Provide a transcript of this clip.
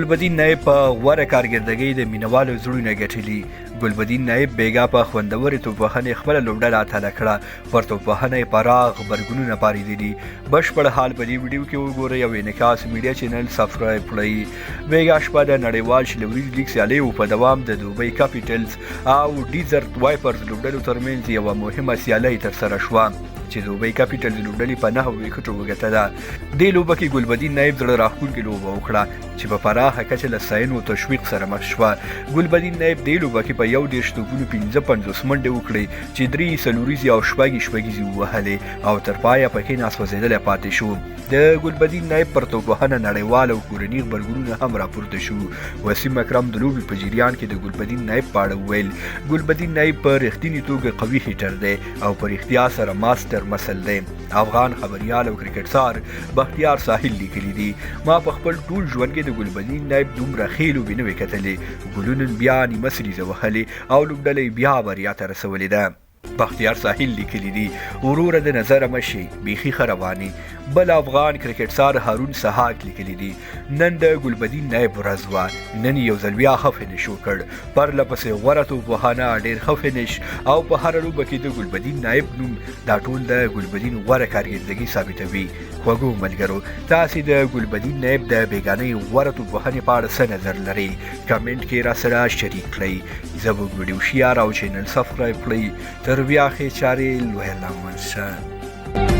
ګلبدین نایب په غوره کارکردګۍ د مینوالو زړونه ګټلي. ګلبدین نایب بیګا په خوندورې توپوهنې خپله لوبډله اټاله کړه. پر توپوهنه یې پراخ غبرګونونه پارېدلي. بشپړ حال په دې ویډیو کې وګورئ او انعکاس میډیا چینل سبسکرایب کړئ. بیګا شپه د نړیوال شلوريز لیګ سیالیو په دوام د دوبۍ کاپیټلز او ډیزرټ وایپرز لوبډلو ترمنځ یوه مهمه سیالۍ ترسره شوه چې دوبۍ کاپیټلز لوبډلې په 9 ویکټو وګټله. دې لوبه کې ګلبدین نایب زړه راښکونکې لوبه وکړه چې په پراخه کچه له ستاینو او تشویق سره مخ شوه. ګلبدین نایب دې لوبه کې په 21 توپونو 55 منډې وکړې چې 3 څلوریزې او شپږیزې ووهلې او تر پایه پکې ناسوځېدلی پاتې شو. د ګلبدین نایب پر توپوهنه نړیوال او کورني غبرګونونه هم راپورته شو. وسیم اکرم د لوبې په جریان کې د ګلبدین نایب په اړه وویل: ګلبدین نایب په رښتینې توګه قوي هیټر دی او په رښتیا سره ماسټر مسل دی. افغان خبریال او کرکټسار بختیار ساحل لیکلی دی: ما په خپل ټول ژوند کې د ګلبدین نایب دومره ښې لوبې نه وې کتلې. ګلونو بیا نیمه سریزه وهلې او لوبډله یې بیا بریا ته رسولې ده. بختیار ساحل لیکلی دی: وروره د نظره مشي بیخي ښه رواني. بل افغان کرکټسار هارون سحاق لیکلی دی: نن د ګلبدین نایب ورځ وه. نن یو ځل بیا ښه فینش وکړ. پرله پسې غوره توپوهنه، ډېر ښه فینش او په هره لوبه کې د ګلبدین نایب نوم دا ټول د ګلبدین غوره کارکردګي ثابتوي. خوږو ملګرو، تاسې د ګلبدین نایب د بیګانۍ غوره توپوهنې په اړه څه نظر لرئ؟ کمنټ کې راسره شریک کړئ. زموږ ویډیو شیر او چینل سبسکرایب کړئ. تر بیا ښې چارې لویه لامل شه.